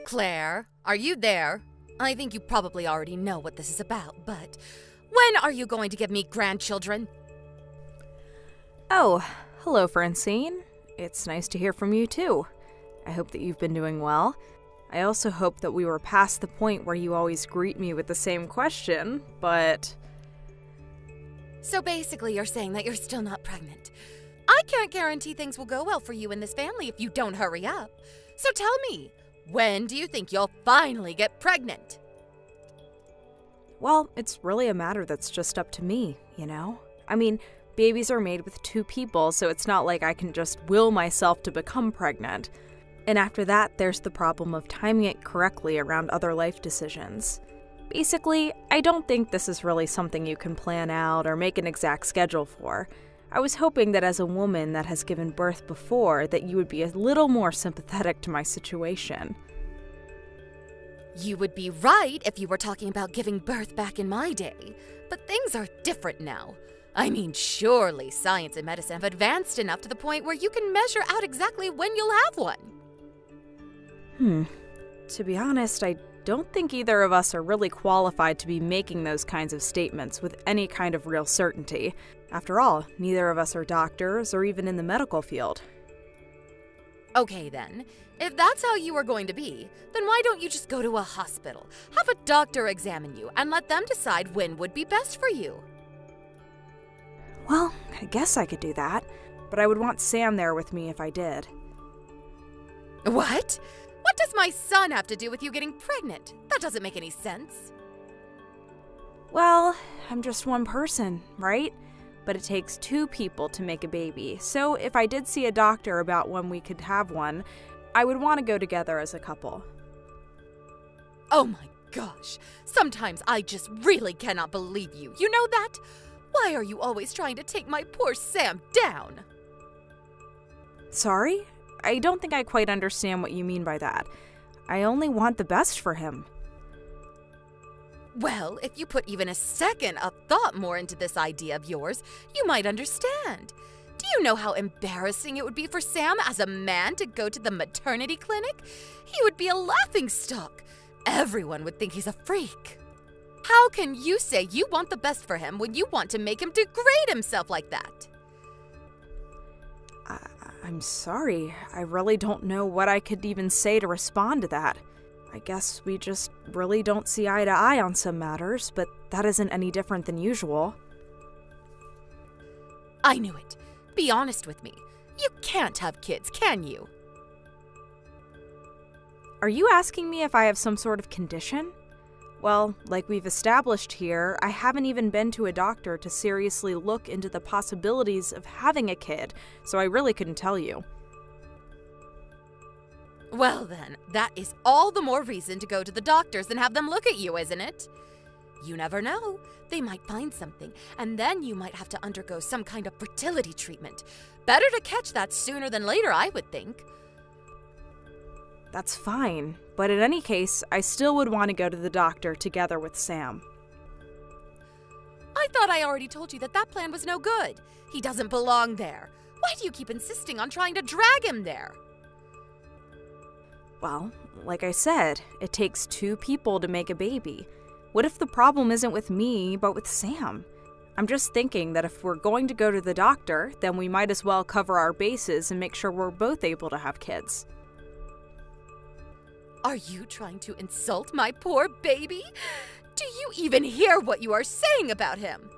Claire, are you there? I think you probably already know what this is about, but when are you going to give me grandchildren? Oh, hello, Francine. It's nice to hear from you, too. I hope that you've been doing well. I also hope that we were past the point where you always greet me with the same question, but... So basically you're saying that you're still not pregnant. I can't guarantee things will go well for you in this family if you don't hurry up. So tell me, when do you think you'll finally get pregnant? Well, it's really a matter that's just up to me, you know? I mean, babies are made with two people, so it's not like I can just will myself to become pregnant. And after that, there's the problem of timing it correctly around other life decisions. Basically, I don't think this is really something you can plan out or make an exact schedule for. I was hoping that as a woman that has given birth before, that you would be a little more sympathetic to my situation. You would be right if you were talking about giving birth back in my day, but things are different now. I mean, surely science and medicine have advanced enough to the point where you can measure out exactly when you'll have one. To be honest, I don't think either of us are really qualified to be making those kinds of statements with any kind of real certainty. After all, neither of us are doctors or even in the medical field. Okay then, if that's how you are going to be, then why don't you just go to a hospital, have a doctor examine you, and let them decide when would be best for you? Well, I guess I could do that, but I would want Sam there with me if I did. What? What does my son have to do with you getting pregnant? That doesn't make any sense. Well, I'm just one person, right? But it takes two people to make a baby, so if I did see a doctor about when we could have one, I would want to go together as a couple. Oh my gosh, sometimes I just really cannot believe you. You know that? Why are you always trying to take my poor Sam down? Sorry? I don't think I quite understand what you mean by that. I only want the best for him. Well, if you put even a second of thought more into this idea of yours, you might understand. Do you know how embarrassing it would be for Sam as a man to go to the maternity clinic? He would be a laughingstock. Everyone would think he's a freak. How can you say you want the best for him when you want to make him degrade himself like that? I'm sorry. I really don't know what I could even say to respond to that. I guess we just really don't see eye to eye on some matters, but that isn't any different than usual. I knew it. Be honest with me. You can't have kids, can you? Are you asking me if I have some sort of condition? Well, like we've established here, I haven't even been to a doctor to seriously look into the possibilities of having a kid, so I really couldn't tell you. Well then, that is all the more reason to go to the doctors and have them look at you, isn't it? You never know. They might find something, and then you might have to undergo some kind of fertility treatment. Better to catch that sooner than later, I would think. That's fine, but in any case, I still would want to go to the doctor together with Sam. I thought I already told you that that plan was no good. He doesn't belong there. Why do you keep insisting on trying to drag him there? Well, like I said, it takes two people to make a baby. What if the problem isn't with me, but with Sam? I'm just thinking that if we're going to go to the doctor, then we might as well cover our bases and make sure we're both able to have kids. Are you trying to insult my poor baby? Do you even hear what you are saying about him?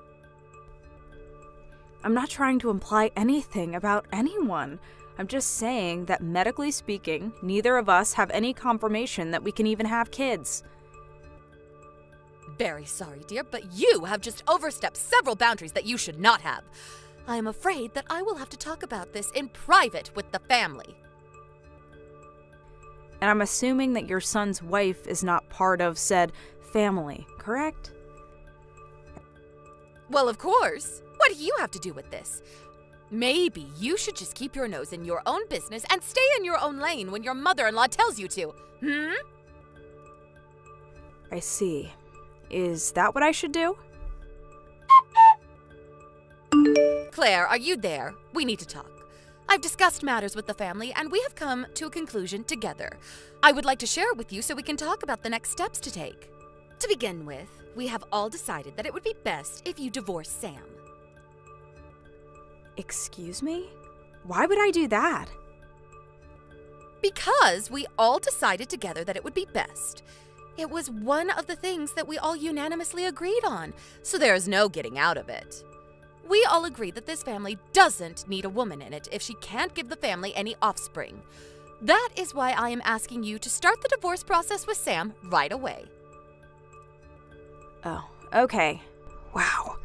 I'm not trying to imply anything about anyone. I'm just saying that medically speaking, neither of us have any confirmation that we can even have kids. Very sorry, dear, but you have just overstepped several boundaries that you should not have. I am afraid that I will have to talk about this in private with the family. And I'm assuming that your son's wife is not part of said family, correct? Well, of course. What do you have to do with this? Maybe you should just keep your nose in your own business and stay in your own lane when your mother-in-law tells you to, I see. Is that what I should do? Claire, are you there? We need to talk. I've discussed matters with the family, and we have come to a conclusion together. I would like to share it with you so we can talk about the next steps to take. To begin with, we have all decided that it would be best if you divorce Sam. Excuse me? Why would I do that? Because we all decided together that it would be best. It was one of the things that we all unanimously agreed on, so there is no getting out of it. We all agreed that this family doesn't need a woman in it if she can't give the family any offspring. That is why I am asking you to start the divorce process with Sam right away. Oh, okay. Wow.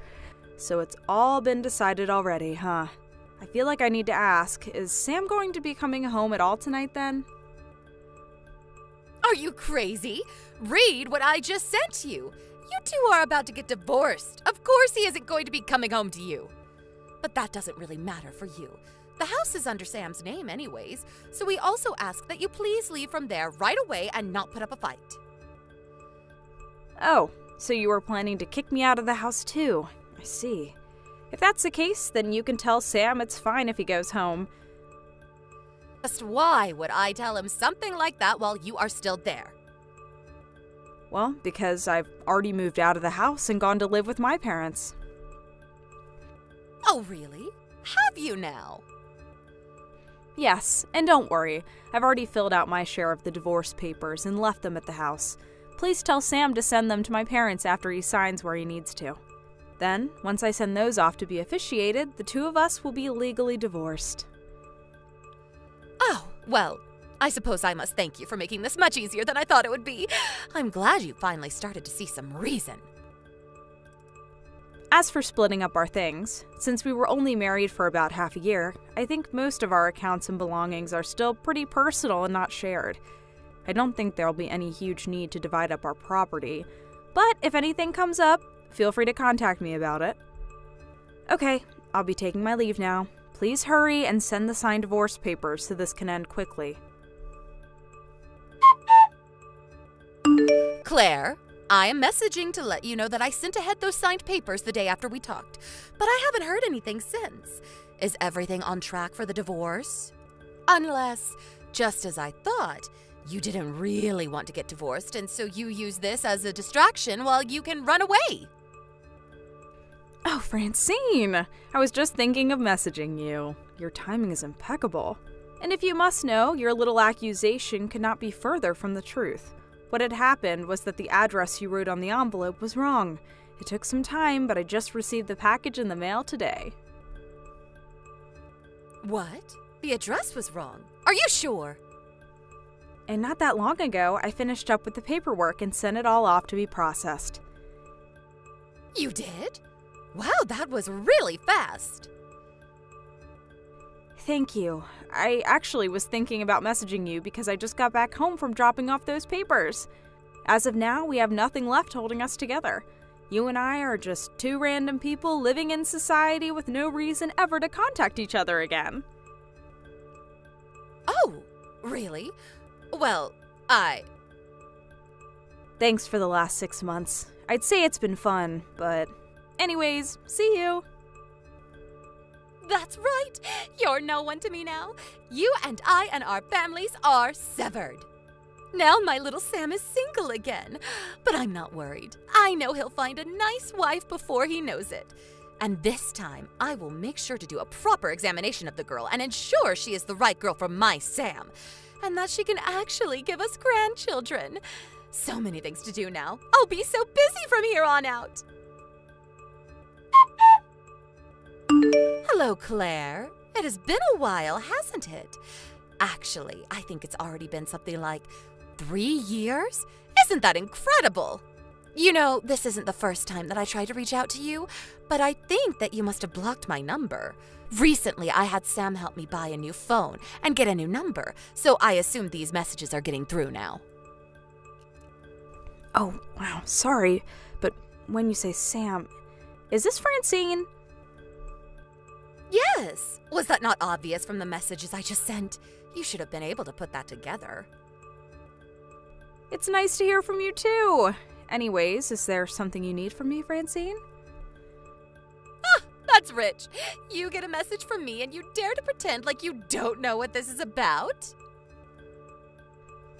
So it's all been decided already, huh? I feel like I need to ask, is Sam going to be coming home at all tonight then? Are you crazy? Read what I just sent you. You two are about to get divorced. Of course he isn't going to be coming home to you. But that doesn't really matter for you. The house is under Sam's name anyways, so we also ask that you please leave from there right away and not put up a fight. Oh, so you were planning to kick me out of the house too. I see. If that's the case, then you can tell Sam it's fine if he goes home. Just why would I tell him something like that while you are still there? Well, because I've already moved out of the house and gone to live with my parents. Oh, really? Have you now? Yes, and don't worry. I've already filled out my share of the divorce papers and left them at the house. Please tell Sam to send them to my parents after he signs where he needs to. Then, once I send those off to be officiated, the two of us will be legally divorced. Oh, well, I suppose I must thank you for making this much easier than I thought it would be. I'm glad you finally started to see some reason. As for splitting up our things, since we were only married for about half a year, I think most of our accounts and belongings are still pretty personal and not shared. I don't think there'll be any huge need to divide up our property, but if anything comes up, feel free to contact me about it. Okay, I'll be taking my leave now. Please hurry and send the signed divorce papers so this can end quickly. Claire, I am messaging to let you know that I sent ahead those signed papers the day after we talked, but I haven't heard anything since. Is everything on track for the divorce? Unless, just as I thought, you didn't really want to get divorced, and so you use this as a distraction while you can run away. Oh, Francine! I was just thinking of messaging you. Your timing is impeccable. And if you must know, your little accusation could not be further from the truth. What had happened was that the address you wrote on the envelope was wrong. It took some time, but I just received the package in the mail today. What? The address was wrong. Are you sure? And not that long ago, I finished up with the paperwork and sent it all off to be processed. You did? Wow, that was really fast. Thank you. I actually was thinking about messaging you because I just got back home from dropping off those papers. As of now, we have nothing left holding us together. You and I are just two random people living in society with no reason ever to contact each other again. Oh, really? Well, Thanks for the last 6 months. I'd say it's been fun, but anyways, see you. That's right. You're no one to me now. You and I and our families are severed. Now my little Sam is single again. But I'm not worried. I know he'll find a nice wife before he knows it. And this time, I will make sure to do a proper examination of the girl and ensure she is the right girl for my Sam. And that she can actually give us grandchildren. So many things to do now. I'll be so busy from here on out. Hello, Claire. It has been a while, hasn't it? Actually, I think it's already been something like 3 years? Isn't that incredible? You know, this isn't the first time that I tried to reach out to you, but I think that you must have blocked my number. Recently, I had Sam help me buy a new phone and get a new number, so I assume these messages are getting through now. Oh, wow, sorry, but when you say Sam, is this Francine? Yes! Was that not obvious from the messages I just sent? You should have been able to put that together. It's nice to hear from you, too. Anyways, is there something you need from me, Francine? That's rich. You get a message from me and you dare to pretend like you don't know what this is about?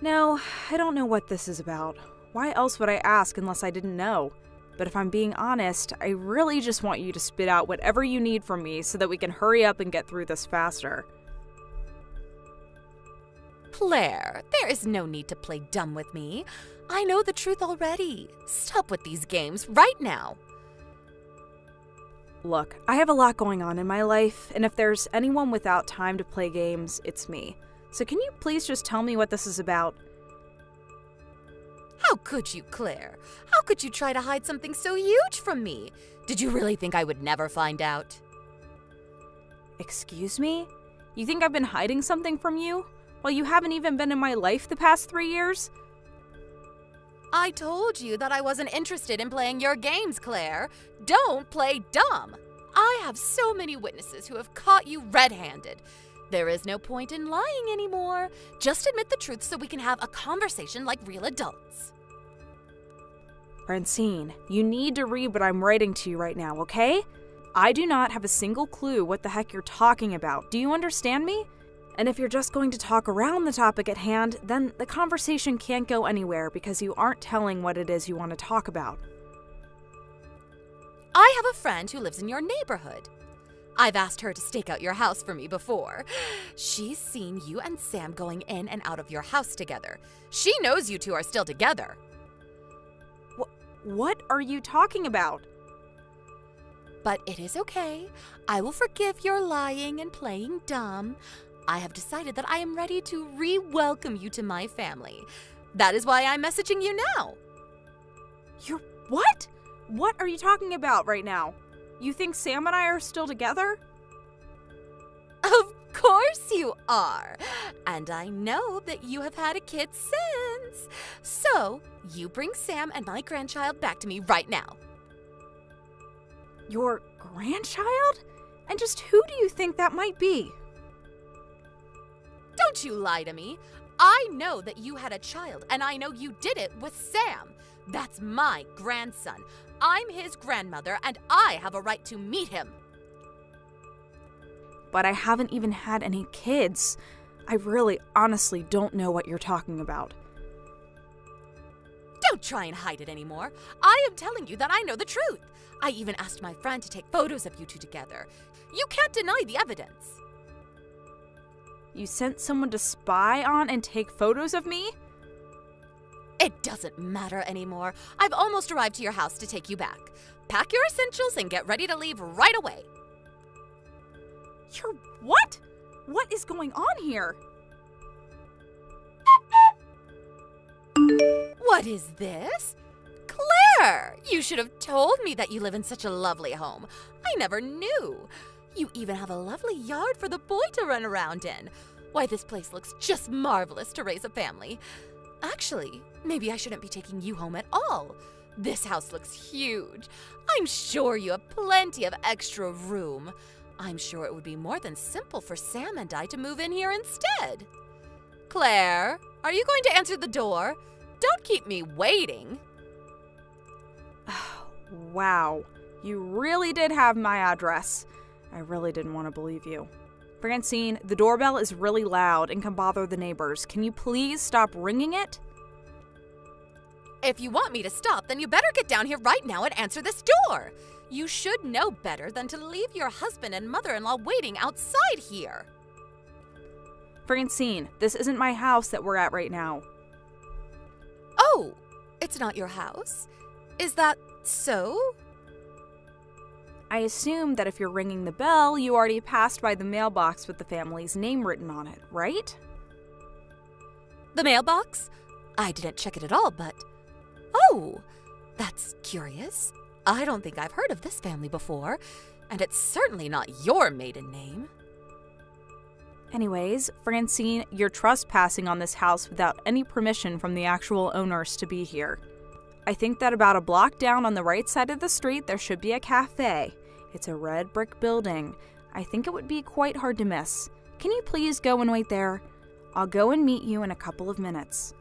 No, I don't know what this is about. Why else would I ask unless I didn't know? But if I'm being honest, I really just want you to spit out whatever you need from me so that we can hurry up and get through this faster. Claire, there is no need to play dumb with me. I know the truth already. Stop with these games right now. Look, I have a lot going on in my life, and if there's anyone without time to play games, it's me. So can you please just tell me what this is about? How could you, Claire? How could you try to hide something so huge from me? Did you really think I would never find out? Excuse me? You think I've been hiding something from you? Well, you haven't even been in my life the past 3 years? I told you that I wasn't interested in playing your games, Claire. Don't play dumb. I have so many witnesses who have caught you red-handed. There is no point in lying anymore. Just admit the truth so we can have a conversation like real adults. Francine, you need to read what I'm writing to you right now, okay? I do not have a single clue what the heck you're talking about. Do you understand me? And if you're just going to talk around the topic at hand, then the conversation can't go anywhere because you aren't telling what it is you want to talk about. I have a friend who lives in your neighborhood. I've asked her to stake out your house for me before. She's seen you and Sam going in and out of your house together. She knows you two are still together. What are you talking about? But it is okay. I will forgive your lying and playing dumb. I have decided that I am ready to re-welcome you to my family. That is why I'm messaging you now. You're what? What are you talking about right now? You think Sam and I are still together? Of course you are. And I know that you have had a kid since. So, you bring Sam and my grandchild back to me right now. Your grandchild? And just who do you think that might be? Don't you lie to me. I know that you had a child, and I know you did it with Sam. That's my grandson. I'm his grandmother, and I have a right to meet him. But I haven't even had any kids. I really, honestly don't know what you're talking about. Don't try and hide it anymore. I am telling you that I know the truth. I even asked my friend to take photos of you two together. You can't deny the evidence. You sent someone to spy on and take photos of me? It doesn't matter anymore. I've almost arrived to your house to take you back. Pack your essentials and get ready to leave right away. You're what? What is going on here? What is this? Claire! You should have told me that you live in such a lovely home. I never knew. You even have a lovely yard for the boy to run around in. Why, this place looks just marvelous to raise a family. Actually, maybe I shouldn't be taking you home at all. This house looks huge. I'm sure you have plenty of extra room. I'm sure it would be more than simple for Sam and I to move in here instead. Claire, are you going to answer the door? Don't keep me waiting. Wow, you really did have my address. I really didn't want to believe you. Francine, the doorbell is really loud and can bother the neighbors. Can you please stop ringing it? If you want me to stop, then you better get down here right now and answer this door. You should know better than to leave your husband and mother-in-law waiting outside here. Francine, this isn't my house that we're at right now. Oh, it's not your house? Is that so? I assume that if you're ringing the bell, you already passed by the mailbox with the family's name written on it, right? The mailbox? I didn't check it at all, but... Oh, that's curious. I don't think I've heard of this family before, and it's certainly not your maiden name. Anyways, Francine, you're trespassing on this house without any permission from the actual owners to be here. I think that about a block down on the right side of the street, there should be a cafe. It's a red brick building. I think it would be quite hard to miss. Can you please go and wait there? I'll go and meet you in a couple of minutes.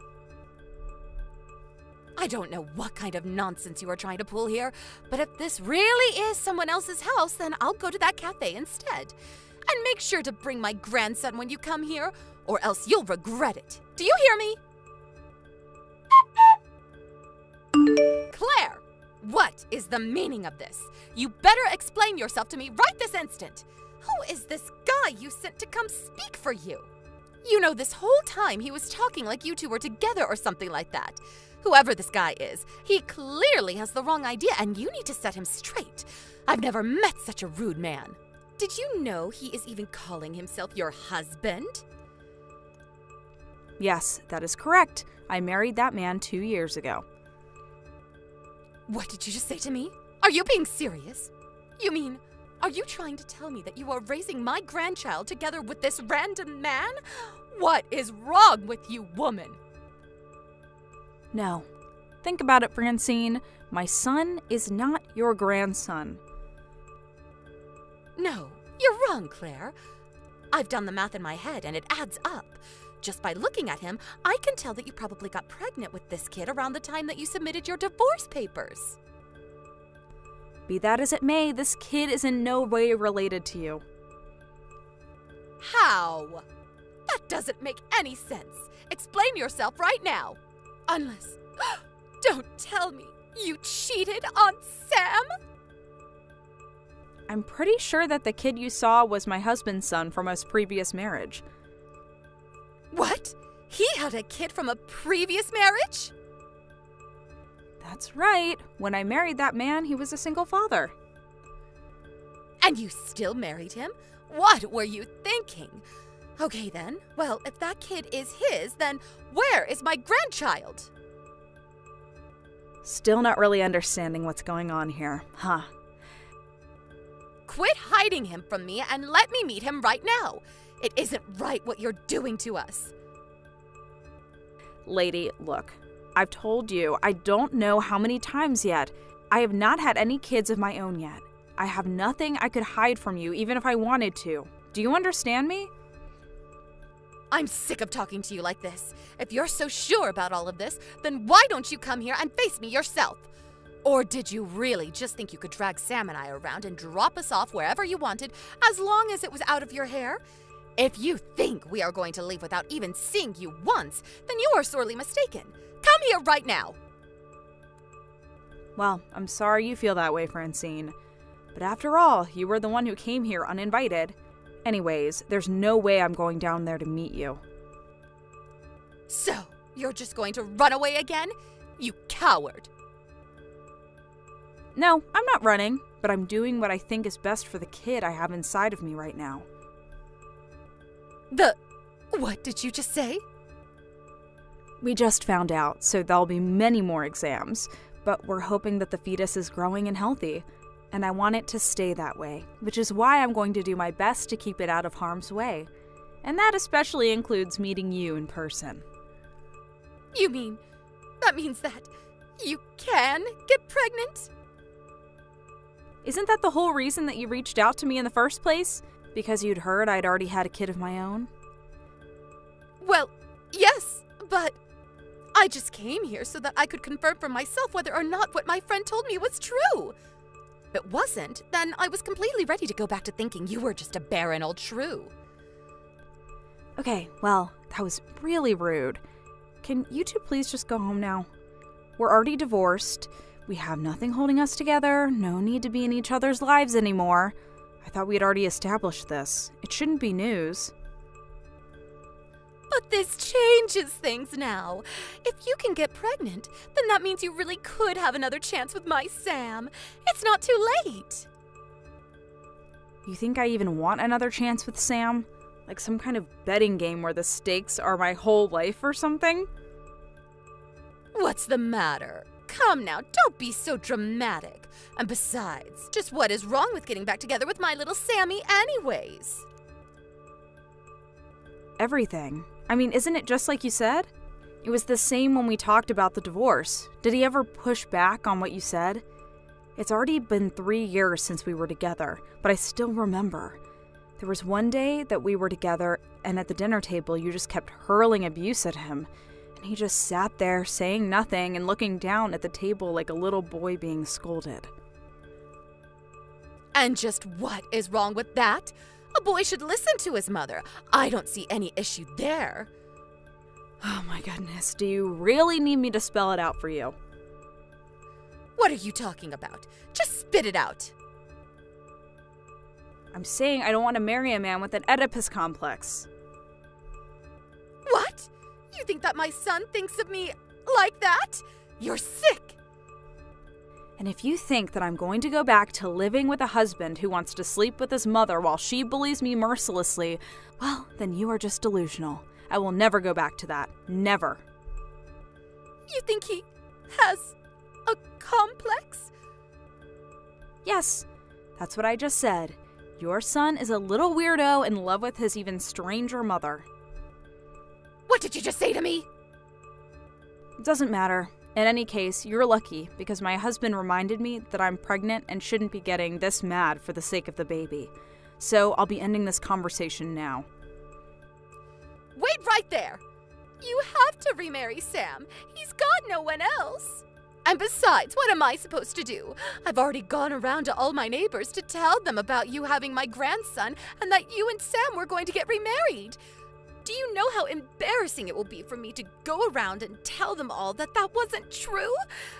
I don't know what kind of nonsense you are trying to pull here, but if this really is someone else's house, then I'll go to that cafe instead. And make sure to bring my grandson when you come here, or else you'll regret it. Do you hear me? Claire, what is the meaning of this? You better explain yourself to me right this instant. Who is this guy you sent to come speak for you? You know, this whole time he was talking like you two were together or something like that. Whoever this guy is, he clearly has the wrong idea and you need to set him straight. I've never met such a rude man. Did you know he is even calling himself your husband? Yes, that is correct. I married that man 2 years ago. What did you just say to me? Are you being serious? You mean, are you trying to tell me that you are raising my grandchild together with this random man? What is wrong with you, woman? No. Think about it, Francine. My son is not your grandson. No, you're wrong, Claire. I've done the math in my head and it adds up. Just by looking at him, I can tell that you probably got pregnant with this kid around the time that you submitted your divorce papers. Be that as it may, this kid is in no way related to you. How? That doesn't make any sense. Explain yourself right now. Unless... Don't tell me you cheated on Sam? I'm pretty sure that the kid you saw was my husband's son from his previous marriage. What? He had a kid from a previous marriage? That's right. When I married that man, he was a single father. And you still married him? What were you thinking? Okay then, well, if that kid is his, then where is my grandchild? Still not really understanding what's going on here, huh? Quit hiding him from me and let me meet him right now. It isn't right what you're doing to us. Lady, look, I've told you, I don't know how many times yet. I have not had any kids of my own yet. I have nothing I could hide from you, even if I wanted to. Do you understand me? I'm sick of talking to you like this. If you're so sure about all of this, then why don't you come here and face me yourself? Or did you really just think you could drag Sam and I around and drop us off wherever you wanted, as long as it was out of your hair? If you think we are going to leave without even seeing you once, then you are sorely mistaken. Come here right now. Well, I'm sorry you feel that way, Francine. But after all, you were the one who came here uninvited. Anyways, there's no way I'm going down there to meet you. So, you're just going to run away again? You coward! No, I'm not running, but I'm doing what I think is best for the kid I have inside of me right now. What did you just say? We just found out, so there'll be many more exams, but we're hoping that the fetus is growing and healthy, and I want it to stay that way, which is why I'm going to do my best to keep it out of harm's way. And that especially includes meeting you in person. You mean, that means that you can get pregnant? Isn't that the whole reason that you reached out to me in the first place? Because you'd heard I'd already had a kid of my own? Well, yes, but I just came here so that I could confirm for myself whether or not what my friend told me was true. If it wasn't, then I was completely ready to go back to thinking you were just a barren old shrew. Okay, well, that was really rude. Can you two please just go home now? We're already divorced. We have nothing holding us together. No need to be in each other's lives anymore. I thought we had already established this. It shouldn't be news. But this changes things now. If you can get pregnant, then that means you really could have another chance with my Sam. It's not too late. You think I even want another chance with Sam? Like some kind of betting game where the stakes are my whole life or something? What's the matter? Come now, don't be so dramatic. And besides, just what is wrong with getting back together with my little Sammy anyways? Everything. I mean, isn't it just like you said? It was the same when we talked about the divorce. Did he ever push back on what you said? It's already been 3 years since we were together, but I still remember. There was one day that we were together, and at the dinner table you just kept hurling abuse at him, and He just sat there, saying nothing and looking down at the table like a little boy being scolded. And just what is wrong with that? A boy should listen to his mother. I don't see any issue there. Oh my goodness, do you really need me to spell it out for you? What are you talking about? Just spit it out. I'm saying I don't want to marry a man with an Oedipus complex. What? You think that my son thinks of me like that? You're sick. And if you think that I'm going to go back to living with a husband who wants to sleep with his mother while she bullies me mercilessly, well, then you are just delusional. I will never go back to that. Never. You think he has a complex? Yes, that's what I just said. Your son is a little weirdo in love with his even stranger mother. What did you just say to me? It doesn't matter. In any case, you're lucky because my husband reminded me that I'm pregnant and shouldn't be getting this mad for the sake of the baby. So I'll be ending this conversation now. Wait right there! You have to remarry Sam. He's got no one else. And besides, what am I supposed to do? I've already gone around to all my neighbors to tell them about you having my grandson and that you and Sam were going to get remarried. Do you know how embarrassing it will be for me to go around and tell them all that that wasn't true?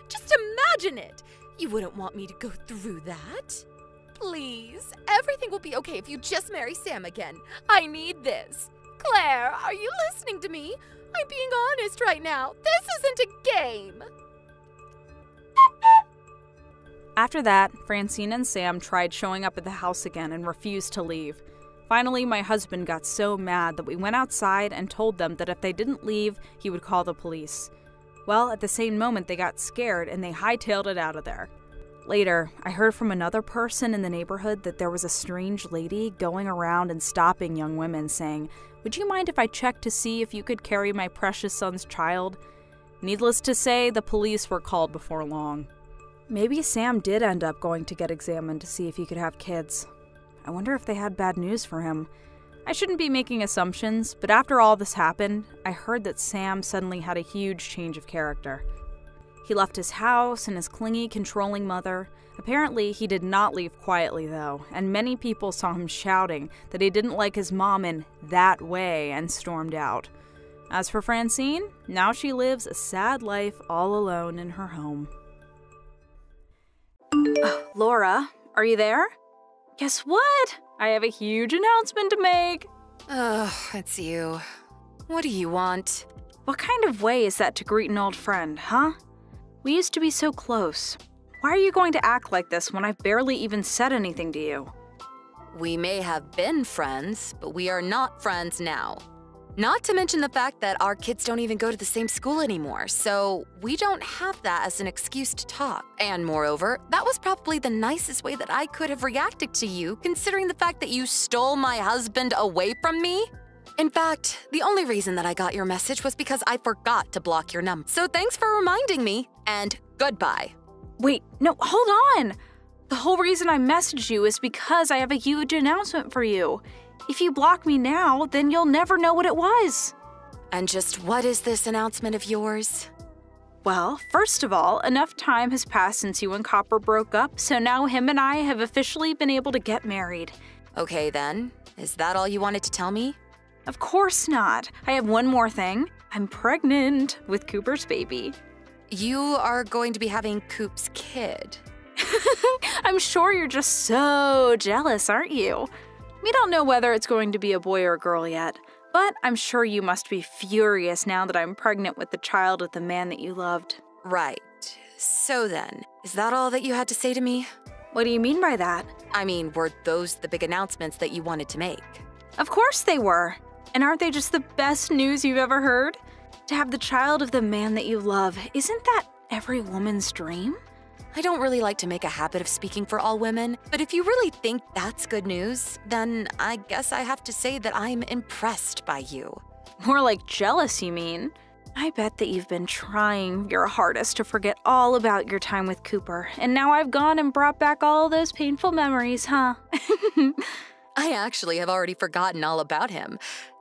Just imagine it. You wouldn't want me to go through that. Please, everything will be okay if you just marry Sam again. I need this. Claire, are you listening to me? I'm being honest right now. This isn't a game. After that, Francine and Sam tried showing up at the house again and refused to leave. Finally, my husband got so mad that we went outside and told them that if they didn't leave, he would call the police. Well, at the same moment, they got scared and they hightailed it out of there. Later, I heard from another person in the neighborhood that there was a strange lady going around and stopping young women saying, "Would you mind if I checked to see if you could carry my precious son's child?" Needless to say, the police were called before long. Maybe Sam did end up going to get examined to see if he could have kids. I wonder if they had bad news for him. I shouldn't be making assumptions, but after all this happened, I heard that Sam suddenly had a huge change of character. He left his house and his clingy, controlling mother. Apparently, he did not leave quietly, though, and many people saw him shouting that he didn't like his mom in that way and stormed out. As for Francine, now she lives a sad life all alone in her home. Laura, are you there? Guess what? I have a huge announcement to make. Oh, it's you. What do you want? What kind of way is that to greet an old friend, huh? We used to be so close. Why are you going to act like this when I've barely even said anything to you? We may have been friends, but we are not friends now. Not to mention the fact that our kids don't even go to the same school anymore, so we don't have that as an excuse to talk. And moreover, that was probably the nicest way that I could have reacted to you, considering the fact that you stole my husband away from me. In fact, the only reason that I got your message was because I forgot to block your number. So thanks for reminding me, and goodbye. Wait, no, hold on! The whole reason I messaged you is because I have a huge announcement for you. If you block me now, then you'll never know what it was. And just what is this announcement of yours? Well, first of all, enough time has passed since you and Copper broke up, so now him and I have officially been able to get married. Okay then, is that all you wanted to tell me? Of course not. I have one more thing. I'm pregnant with Cooper's baby. You are going to be having Coop's kid. I'm sure you're just so jealous, aren't you? We don't know whether it's going to be a boy or a girl yet, but I'm sure you must be furious now that I'm pregnant with the child of the man that you loved. Right. So then, is that all that you had to say to me? What do you mean by that? I mean, were those the big announcements that you wanted to make? Of course they were. And aren't they just the best news you've ever heard? To have the child of the man that you love, isn't that every woman's dream? I don't really like to make a habit of speaking for all women, but if you really think that's good news, then I guess I have to say that I'm impressed by you. More like jealous, you mean? I bet that you've been trying your hardest to forget all about your time with Cooper, and now I've gone and brought back all those painful memories, huh? I actually have already forgotten all about him.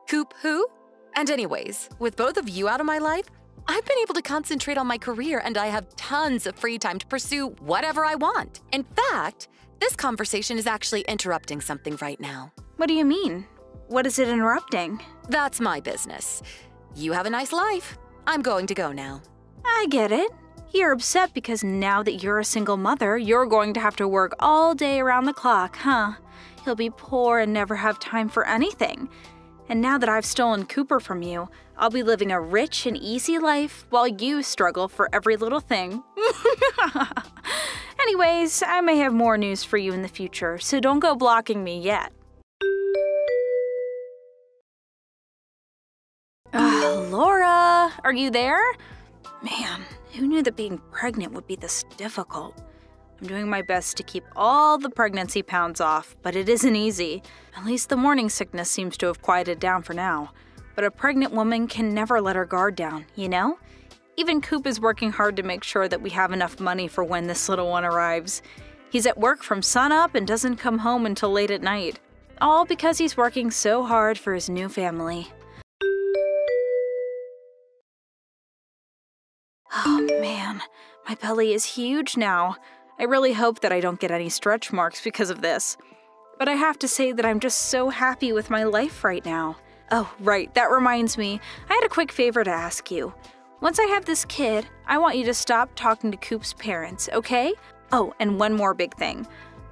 Coop who? And anyways, with both of you out of my life, I've been able to concentrate on my career and I have tons of free time to pursue whatever I want. In fact, this conversation is actually interrupting something right now. What do you mean? What is it interrupting? That's my business. You have a nice life. I'm going to go now. I get it. You're upset because now that you're a single mother, you're going to have to work all day around the clock, huh? You'll be poor and never have time for anything. And now that I've stolen Cooper from you, I'll be living a rich and easy life while you struggle for every little thing. Anyways, I may have more news for you in the future, so don't go blocking me yet. Laura, are you there? Man, who knew that being pregnant would be this difficult? I'm doing my best to keep all the pregnancy pounds off, but it isn't easy. At least the morning sickness seems to have quieted down for now. But a pregnant woman can never let her guard down, you know? Even Coop is working hard to make sure that we have enough money for when this little one arrives. He's at work from sunup and doesn't come home until late at night. All because he's working so hard for his new family. Oh man, my belly is huge now. I really hope that I don't get any stretch marks because of this. But I have to say that I'm just so happy with my life right now. Oh, right, that reminds me. I had a quick favor to ask you. Once I have this kid, I want you to stop talking to Coop's parents, okay? Oh, and one more big thing.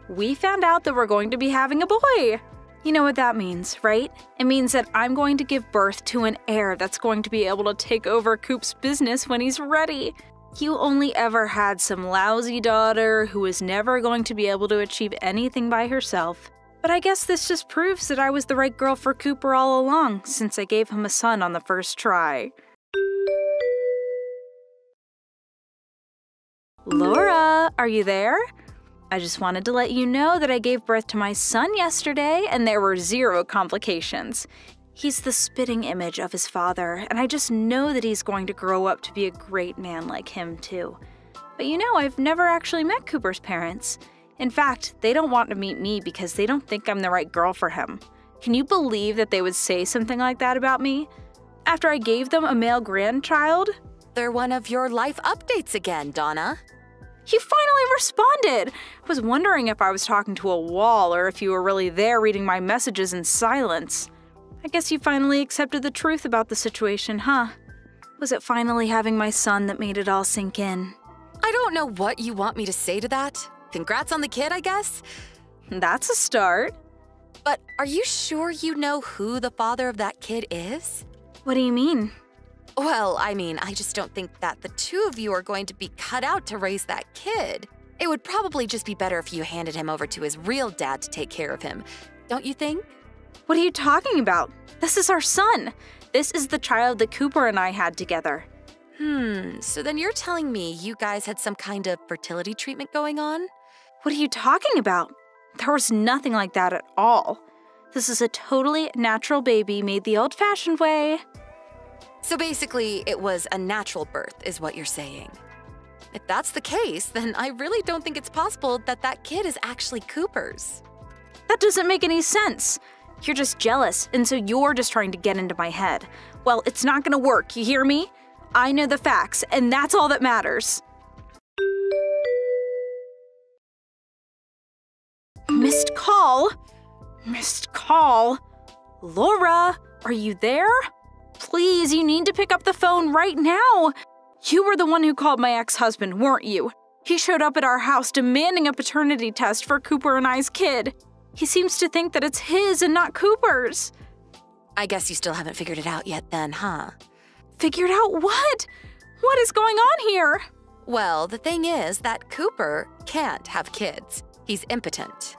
We found out that we're going to be having a boy. You know what that means, right? It means that I'm going to give birth to an heir that's going to be able to take over Coop's business when he's ready. You only ever had some lousy daughter who was never going to be able to achieve anything by herself. But I guess this just proves that I was the right girl for Cooper all along, since I gave him a son on the first try. Laura, are you there? I just wanted to let you know that I gave birth to my son yesterday and there were 0 complications. He's the spitting image of his father, and I just know that he's going to grow up to be a great man like him too. But you know, I've never actually met Cooper's parents. In fact, they don't want to meet me because they don't think I'm the right girl for him. Can you believe that they would say something like that about me? After I gave them a male grandchild? They're one of your life updates again, Donna. You finally responded! I was wondering if I was talking to a wall or if you were really there reading my messages in silence. I guess you finally accepted the truth about the situation, huh? Was it finally having my son that made it all sink in? I don't know what you want me to say to that. Congrats on the kid, I guess. That's a start. But are you sure you know who the father of that kid is? What do you mean? Well, I mean, I just don't think that the two of you are going to be cut out to raise that kid. It would probably just be better if you handed him over to his real dad to take care of him, don't you think? What are you talking about? This is our son. This is the child that Cooper and I had together. So then you're telling me you guys had some kind of fertility treatment going on? What are you talking about? There was nothing like that at all. This is a totally natural baby made the old-fashioned way. So basically, it was a natural birth, is what you're saying. If that's the case, then I really don't think it's possible that that kid is actually Cooper's. That doesn't make any sense. You're just jealous, and so you're just trying to get into my head. Well, it's not gonna work, you hear me? I know the facts, and that's all that matters. Missed call? Missed call? Laura, are you there? Please, you need to pick up the phone right now. You were the one who called my ex-husband, weren't you? He showed up at our house demanding a paternity test for Cooper and I's kid. He seems to think that it's his and not Cooper's. I guess you still haven't figured it out yet then, huh? Figured out what? What is going on here? Well, the thing is that Cooper can't have kids. He's impotent.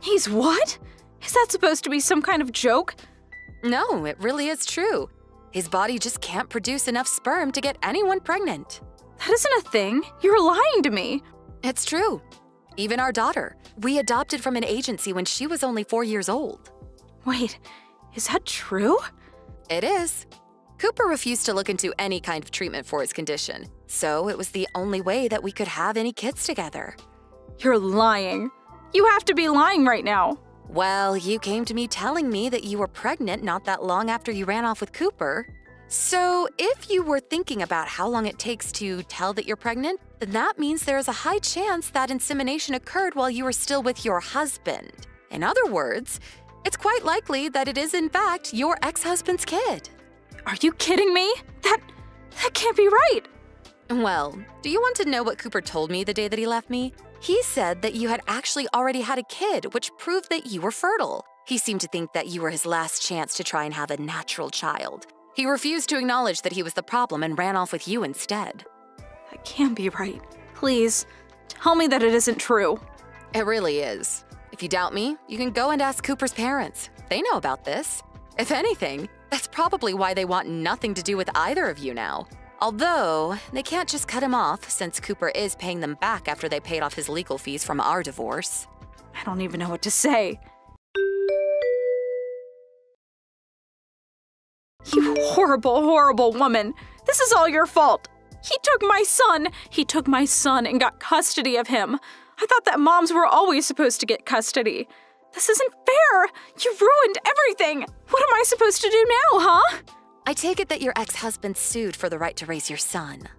He's what? Is that supposed to be some kind of joke? No, it really is true. His body just can't produce enough sperm to get anyone pregnant. That isn't a thing. You're lying to me. It's true. Even our daughter. We adopted from an agency when she was only 4 years old. Wait, is that true? It is. Cooper refused to look into any kind of treatment for his condition, so it was the only way that we could have any kids together. You're lying. You have to be lying right now. Well, you came to me telling me that you were pregnant not that long after you ran off with Cooper. So, if you were thinking about how long it takes to tell that you're pregnant, then that means there is a high chance that insemination occurred while you were still with your husband. In other words, it's quite likely that it is in fact your ex-husband's kid. Are you kidding me? That can't be right. Well, do you want to know what Cooper told me the day that he left me? He said that you had actually already had a kid, which proved that you were fertile. He seemed to think that you were his last chance to try and have a natural child. He refused to acknowledge that he was the problem and ran off with you instead. That can't be right. Please, tell me that it isn't true. It really is. If you doubt me, you can go and ask Cooper's parents. They know about this. If anything, that's probably why they want nothing to do with either of you now. Although, they can't just cut him off since Cooper is paying them back after they paid off his legal fees from our divorce. I don't even know what to say. You horrible, horrible woman. This is all your fault. He took my son. He took my son and got custody of him. I thought that moms were always supposed to get custody. This isn't fair. You ruined everything. What am I supposed to do now, huh? I take it that your ex-husband sued for the right to raise your son.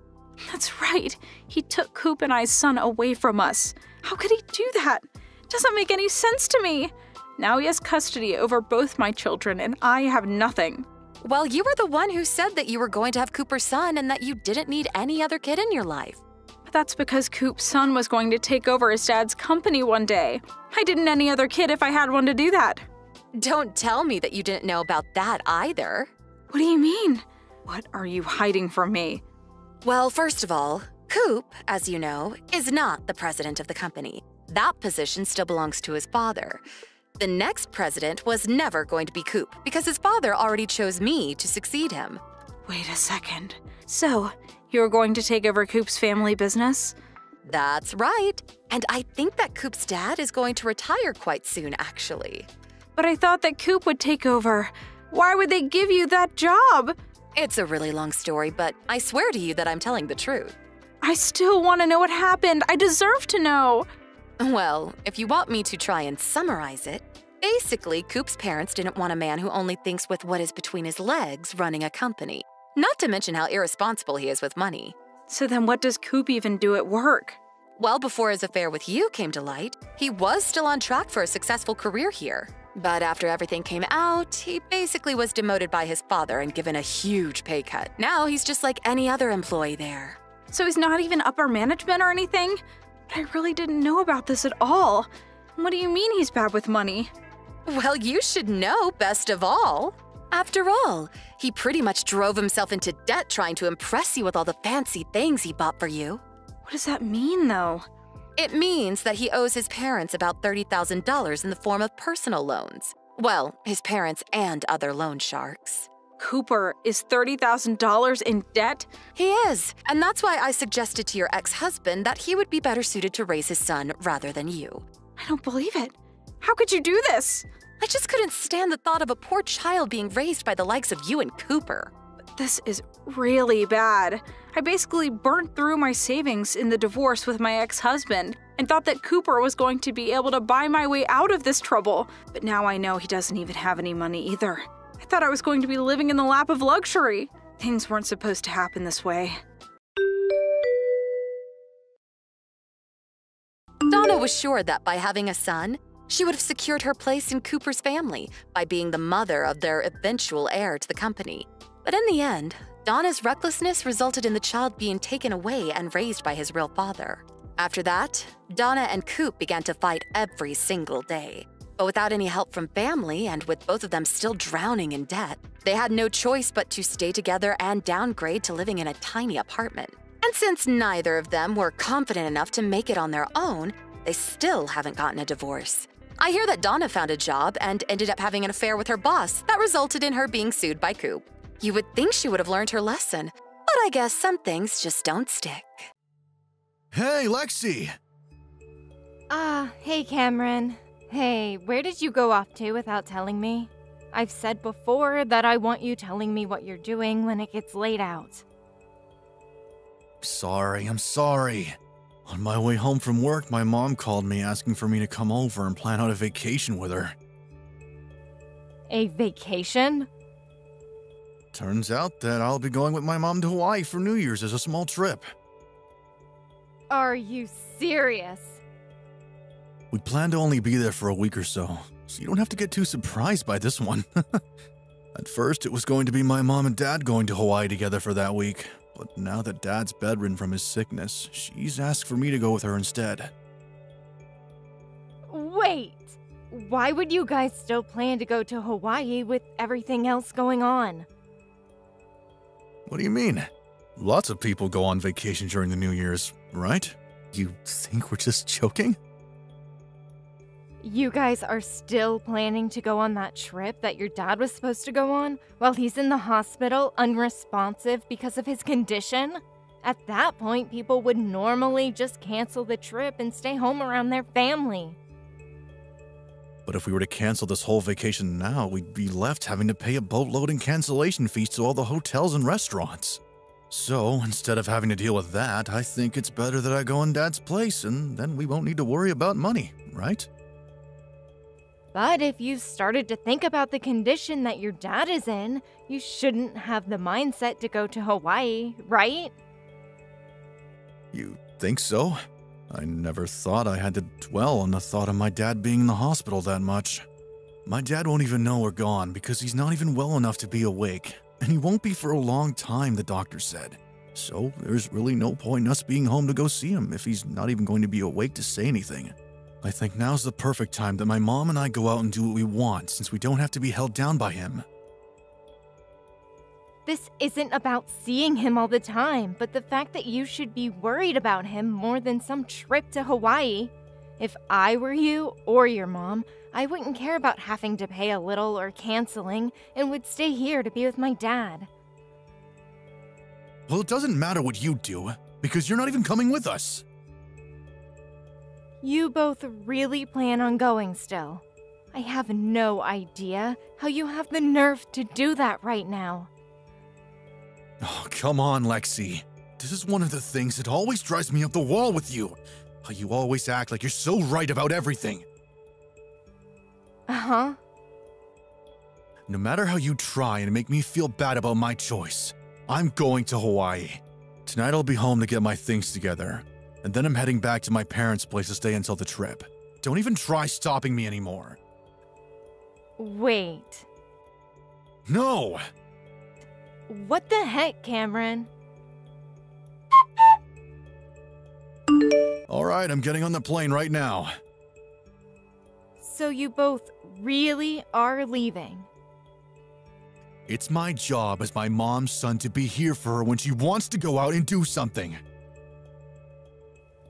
That's right. He took Coop and I's son away from us. How could he do that? It doesn't make any sense to me. Now he has custody over both my children and I have nothing. Well, you were the one who said that you were going to have Cooper's son and that you didn't need any other kid in your life. But that's because Coop's son was going to take over his dad's company one day. I didn't any other kid if I had one to do that. Don't tell me that you didn't know about that either. What do you mean? What are you hiding from me? Well, first of all, Coop, as you know, is not the president of the company. That position still belongs to his father. The next president was never going to be Coop because his father already chose me to succeed him. Wait a second. So, you're going to take over Coop's family business? That's right. And I think that Coop's dad is going to retire quite soon, actually. But I thought that Coop would take over. Why would they give you that job? It's a really long story, but I swear to you that I'm telling the truth. I still want to know what happened. I deserve to know. Well, if you want me to try and summarize it, basically, Coop's parents didn't want a man who only thinks with what is between his legs running a company. Not to mention how irresponsible he is with money. So then what does Coop even do at work? Well, before his affair with you came to light, he was still on track for a successful career here. But after everything came out, he basically was demoted by his father and given a huge pay cut. Now he's just like any other employee there. So he's not even upper management or anything? But I really didn't know about this at all. What do you mean he's bad with money? Well, you should know best of all. After all, he pretty much drove himself into debt trying to impress you with all the fancy things he bought for you. What does that mean, though? It means that he owes his parents about $30,000 in the form of personal loans. Well, his parents and other loan sharks. Cooper is $30,000 in debt? He is, and that's why I suggested to your ex-husband that he would be better suited to raise his son rather than you. I don't believe it. How could you do this? I just couldn't stand the thought of a poor child being raised by the likes of you and Cooper. This is really bad. I basically burnt through my savings in the divorce with my ex-husband and thought that Cooper was going to be able to buy my way out of this trouble. But now I know he doesn't even have any money either. I thought I was going to be living in the lap of luxury. Things weren't supposed to happen this way. Donna was sure that by having a son, she would have secured her place in Cooper's family by being the mother of their eventual heir to the company. But in the end, Donna's recklessness resulted in the child being taken away and raised by his real father. After that, Donna and Coop began to fight every single day. But without any help from family and with both of them still drowning in debt, they had no choice but to stay together and downgrade to living in a tiny apartment. And since neither of them were confident enough to make it on their own, they still haven't gotten a divorce. I hear that Donna found a job and ended up having an affair with her boss that resulted in her being sued by Coop. You would think she would have learned her lesson, but I guess some things just don't stick. Hey, Lexi! Hey, Cameron. Hey, where did you go off to without telling me? I've said before that I want you telling me what you're doing when it gets laid out. I'm sorry. On my way home from work, my mom called me asking for me to come over and plan out a vacation with her. A vacation? Turns out that I'll be going with my mom to Hawaii for New Year's as a small trip. Are you serious? We plan to only be there for a week or so you don't have to get too surprised by this one. At first, it was going to be my mom and dad going to Hawaii together for that week, but now that dad's bedridden from his sickness, she's asked for me to go with her instead. Wait! Why would you guys still plan to go to Hawaii with everything else going on? What do you mean? Lots of people go on vacation during the New Year's, right? You think we're just joking? You guys are still planning to go on that trip that your dad was supposed to go on while he's in the hospital, unresponsive because of his condition? At that point, people would normally just cancel the trip and stay home around their family. But if we were to cancel this whole vacation now, we'd be left having to pay a boatload in cancellation fees to all the hotels and restaurants. So, instead of having to deal with that, I think it's better that I go in Dad's place, and then we won't need to worry about money, right? But if you've started to think about the condition that your dad is in, you shouldn't have the mindset to go to Hawaii, right? You think so? I never thought I had to dwell on the thought of my dad being in the hospital that much. My dad won't even know we're gone because he's not even well enough to be awake, and he won't be for a long time, the doctor said. So there's really no point in us being home to go see him if he's not even going to be awake to say anything. I think now's the perfect time that my mom and I go out and do what we want since we don't have to be held down by him. This isn't about seeing him all the time, but the fact that you should be worried about him more than some trip to Hawaii. If I were you or your mom, I wouldn't care about having to pay a little or canceling and would stay here to be with my dad. Well, it doesn't matter what you do, because you're not even coming with us. You both really plan on going still. I have no idea how you have the nerve to do that right now. Oh, come on, Lexi. This is one of the things that always drives me up the wall with you. How you always act like you're so right about everything. Uh-huh. No matter how you try and make me feel bad about my choice, I'm going to Hawaii. Tonight I'll be home to get my things together, and then I'm heading back to my parents' place to stay until the trip. Don't even try stopping me anymore. Wait. No! What the heck, Cameron? Alright, I'm getting on the plane right now. So you both really are leaving? It's my job as my mom's son to be here for her when she wants to go out and do something.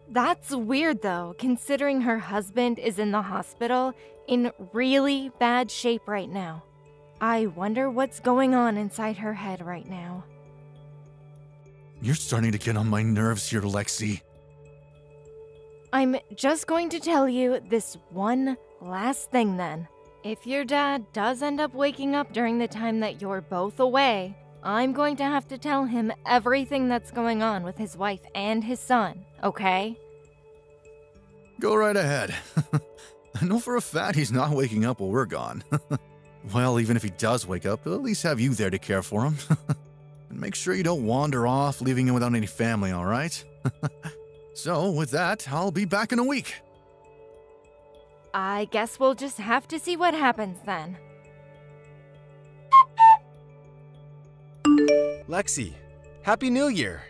That's weird though, considering her husband is in the hospital in really bad shape right now. I wonder what's going on inside her head right now. You're starting to get on my nerves here, Lexi. I'm just going to tell you this one last thing then. If your dad does end up waking up during the time that you're both away, I'm going to have to tell him everything that's going on with his wife and his son, okay? Go right ahead. I know for a fact he's not waking up while we're gone. Well, even if he does wake up, he'll at least have you there to care for him. And make sure you don't wander off, leaving him without any family, alright? So, with that, I'll be back in a week. I guess we'll just have to see what happens then. Lexi, Happy New Year!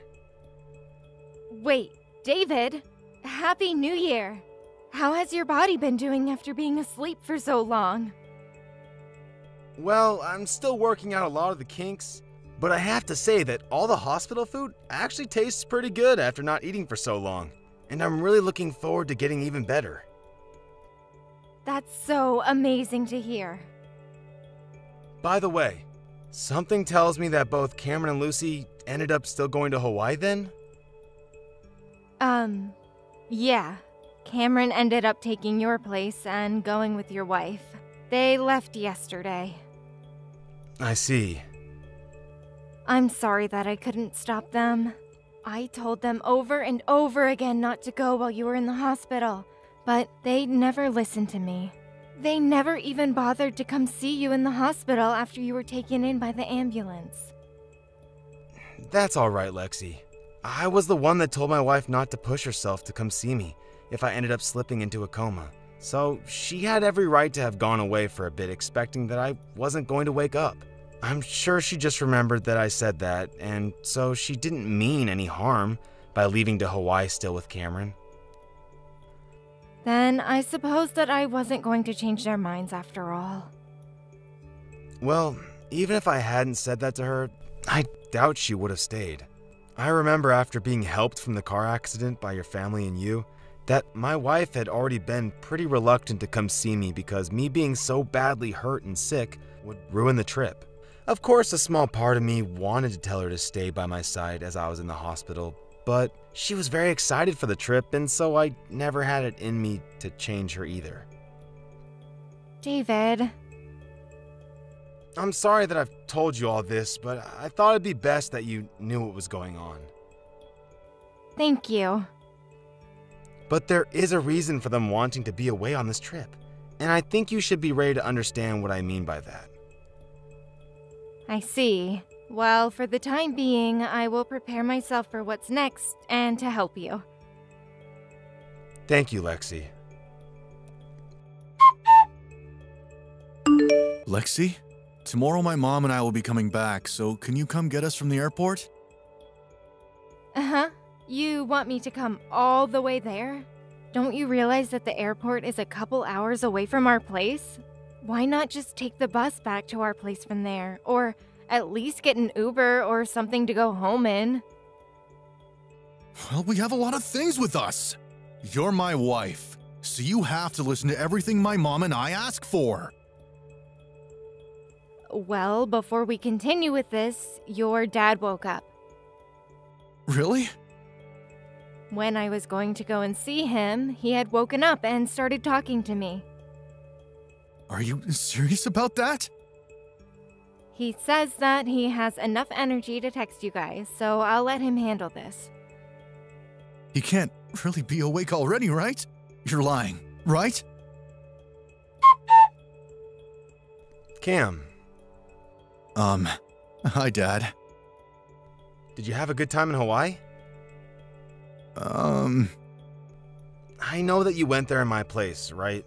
Wait, David, Happy New Year! How has your body been doing after being asleep for so long? Well, I'm still working out a lot of the kinks, but I have to say that all the hospital food actually tastes pretty good after not eating for so long, and I'm really looking forward to getting even better. That's so amazing to hear. By the way, something tells me that both Cameron and Lucy ended up still going to Hawaii then? Yeah. Cameron ended up taking your place and going with your wife. They left yesterday. I see. I'm sorry that I couldn't stop them. I told them over and over again not to go while you were in the hospital, but they never listened to me. They never even bothered to come see you in the hospital after you were taken in by the ambulance. That's alright, Lexi. I was the one that told my wife not to push herself to come see me if I ended up slipping into a coma. So she had every right to have gone away for a bit expecting that I wasn't going to wake up. I'm sure she just remembered that I said that, and so she didn't mean any harm by leaving to Hawaii still with Cameron. Then I suppose that I wasn't going to change their minds after all. Well, even if I hadn't said that to her, I doubt she would have stayed. I remember after being helped from the car accident by your family and you, that my wife had already been pretty reluctant to come see me because me being so badly hurt and sick would ruin the trip. Of course, a small part of me wanted to tell her to stay by my side as I was in the hospital, but she was very excited for the trip, and so I never had it in me to change her either. David. I'm sorry that I've told you all this, but I thought it'd be best that you knew what was going on. Thank you. But there is a reason for them wanting to be away on this trip, and I think you should be ready to understand what I mean by that. I see. Well, for the time being, I will prepare myself for what's next and to help you. Thank you, Lexi. Lexi? Tomorrow my mom and I will be coming back, so can you come get us from the airport? Uh-huh. You want me to come all the way there? Don't you realize that the airport is a couple hours away from our place? Why not just take the bus back to our place from there? Or at least get an Uber or something to go home in? Well, we have a lot of things with us. You're my wife, so you have to listen to everything my mom and I ask for. Well, before we continue with this, your dad woke up. Really? When I was going to go and see him, he had woken up and started talking to me. Are you serious about that? He says that he has enough energy to text you guys, so I'll let him handle this. He can't really be awake already, right? You're lying, right? Cam. Hi, Dad. Did you have a good time in Hawaii? I know that you went there in my place, right?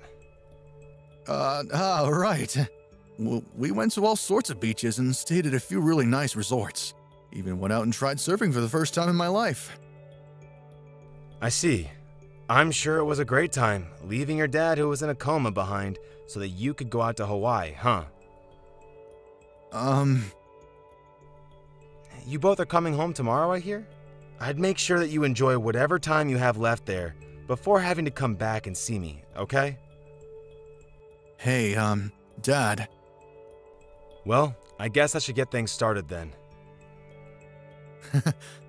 Right. Well, we went to all sorts of beaches and stayed at a few really nice resorts. Even went out and tried surfing for the first time in my life. I see. I'm sure it was a great time, leaving your dad who was in a coma behind so that you could go out to Hawaii, huh? You both are coming home tomorrow, I hear? I'd make sure that you enjoy whatever time you have left there before having to come back and see me, okay? Hey, Dad. Well, I guess I should get things started then.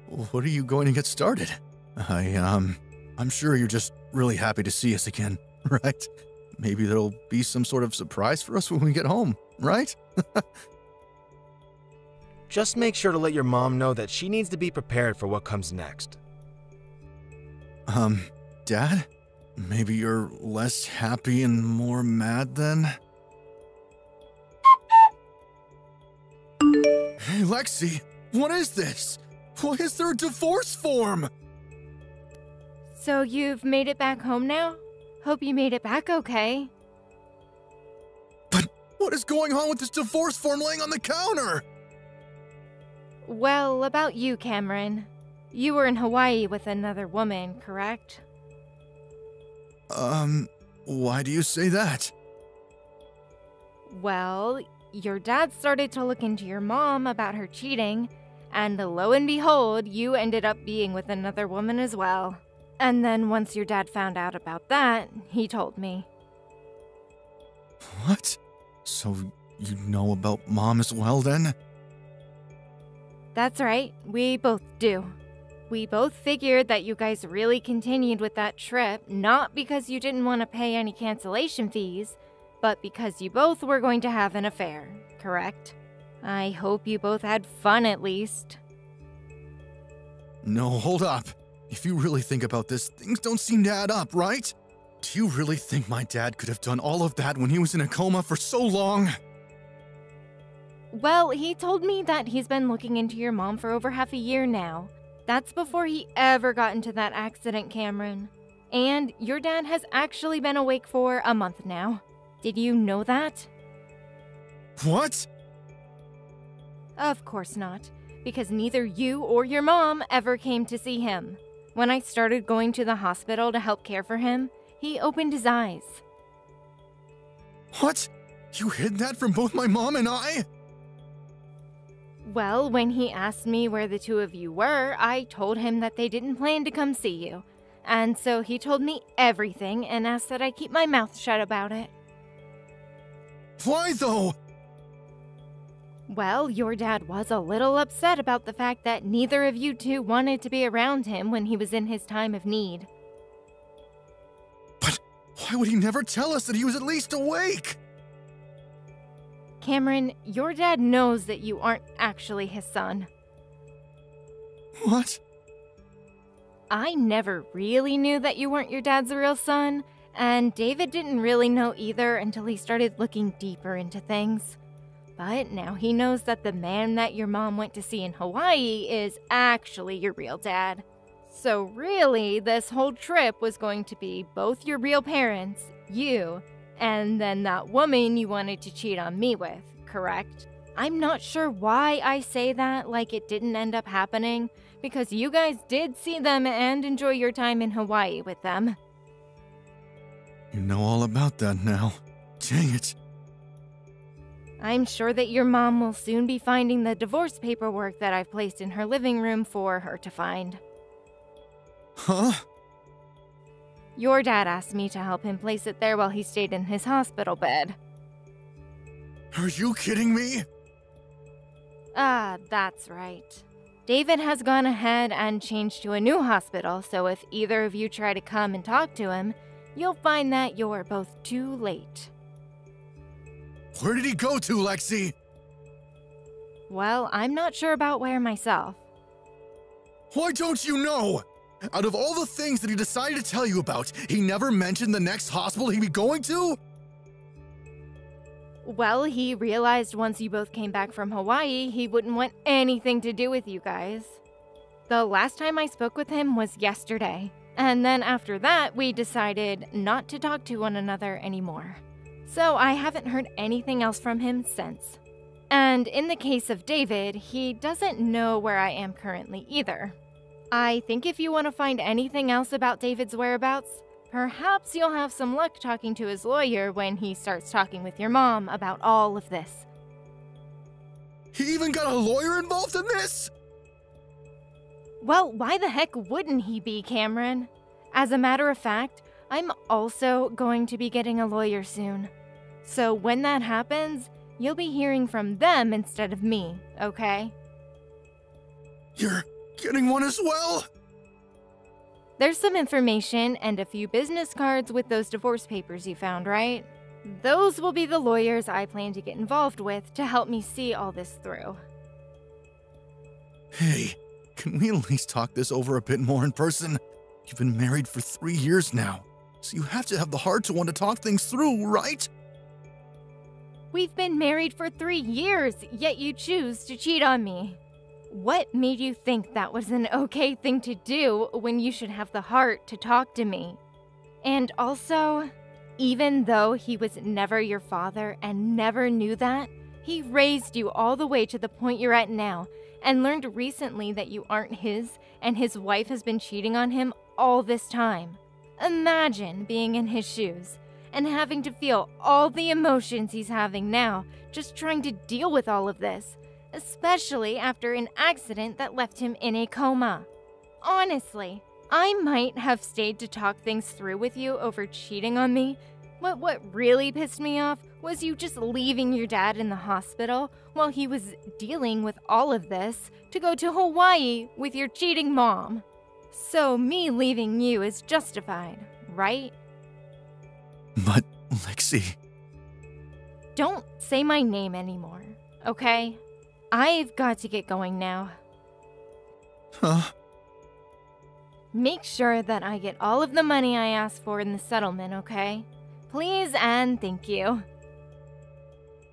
What are you going to get started? I'm sure you're just really happy to see us again, right? Maybe there'll be some sort of surprise for us when we get home, right? Just make sure to let your mom know that she needs to be prepared for what comes next. Dad? Maybe you're less happy and more mad then? Hey, Lexi, what is this? Why is there a divorce form? So you've made it back home now? Hope you made it back okay. But what is going on with this divorce form laying on the counter? Well, about you, Cameron. You were in Hawaii with another woman, correct? Why do you say that? Well, your dad started to look into your mom about her cheating, and lo and behold, you ended up being with another woman as well. And then once your dad found out about that, he told me. What? So you know about Mom as well then? That's right, we both do. We both figured that you guys really continued with that trip, not because you didn't want to pay any cancellation fees, but because you both were going to have an affair, correct? I hope you both had fun at least. No, hold up. If you really think about this, things don't seem to add up, right? Do you really think my dad could have done all of that when he was in a coma for so long? Well, he told me that he's been looking into your mom for over half a year now. That's before he ever got into that accident, Cameron. And your dad has actually been awake for a month now. Did you know that? What? Of course not, because neither you or your mom ever came to see him. When I started going to the hospital to help care for him, he opened his eyes. What? You hid that from both my mom and I? Well, when he asked me where the two of you were, I told him that they didn't plan to come see you. And so he told me everything and asked that I keep my mouth shut about it. Why though? Well, your dad was a little upset about the fact that neither of you two wanted to be around him when he was in his time of need. But why would he never tell us that he was at least awake? Cameron, your dad knows that you aren't actually his son. What? I never really knew that you weren't your dad's real son, and David didn't really know either until he started looking deeper into things. But now he knows that the man that your mom went to see in Hawaii is actually your real dad. So really, this whole trip was going to be both your real parents, you, and then that woman you wanted to cheat on me with, correct? I'm not sure why I say that like it didn't end up happening, because you guys did see them and enjoy your time in Hawaii with them. You know all about that now. Dang it. I'm sure that your mom will soon be finding the divorce paperwork that I've placed in her living room for her to find. Huh? Your dad asked me to help him place it there while he stayed in his hospital bed. Are you kidding me? Ah, that's right. David has gone ahead and changed to a new hospital, so if either of you try to come and talk to him, you'll find that you're both too late. Where did he go to, Lexi? Well, I'm not sure about where myself. Why don't you know? Out of all the things that he decided to tell you about, he never mentioned the next hospital he'd be going to? Well, he realized once you both came back from Hawaii, he wouldn't want anything to do with you guys. The last time I spoke with him was yesterday, and then after that, we decided not to talk to one another anymore. So I haven't heard anything else from him since. And in the case of David, he doesn't know where I am currently either. I think if you want to find anything else about David's whereabouts, perhaps you'll have some luck talking to his lawyer when he starts talking with your mom about all of this. He even got a lawyer involved in this? Well, why the heck wouldn't he be, Cameron? As a matter of fact, I'm also going to be getting a lawyer soon. So when that happens, you'll be hearing from them instead of me, okay? You're getting one as well? There's some information and a few business cards with those divorce papers you found, right? Those will be the lawyers I plan to get involved with to help me see all this through. Hey, can we at least talk this over a bit more in person? You've been married for 3 years now, so you have to have the heart to want to talk things through, right? We've been married for 3 years, yet you choose to cheat on me. What made you think that was an okay thing to do when you should have the heart to talk to me? And also, even though he was never your father and never knew that, he raised you all the way to the point you're at now and learned recently that you aren't his and his wife has been cheating on him all this time. Imagine being in his shoes and having to feel all the emotions he's having now just trying to deal with all of this. Especially after an accident that left him in a coma. Honestly, I might have stayed to talk things through with you over cheating on me, but what really pissed me off was you just leaving your dad in the hospital while he was dealing with all of this to go to Hawaii with your cheating mom. So me leaving you is justified, right? But, Lexi... Don't say my name anymore, okay? I've got to get going now. Huh? make sure that I get all of the money I asked for in the settlement, okay? Please and thank you.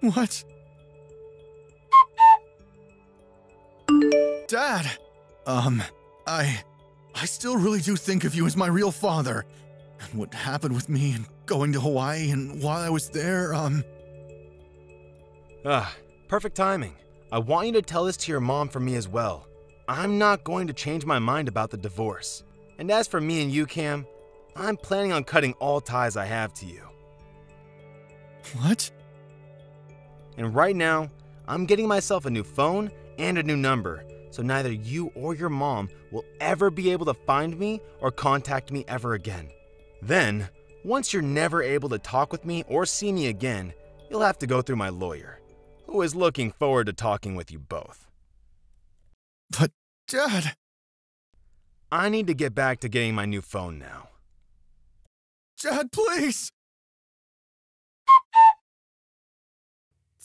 What? Dad! I still really do think of you as my real father. And what happened with me and going to Hawaii and while I was there, Perfect timing. I want you to tell this to your mom for me as well. I'm not going to change my mind about the divorce. And as for me and you, Cam, I'm planning on cutting all ties I have to you. What? And right now, I'm getting myself a new phone and a new number, so neither you or your mom will ever be able to find me or contact me ever again. Then, once you're never able to talk with me or see me again, you'll have to go through my lawyer, who is looking forward to talking with you both. But, Dad... I need to get back to getting my new phone now. Dad, please!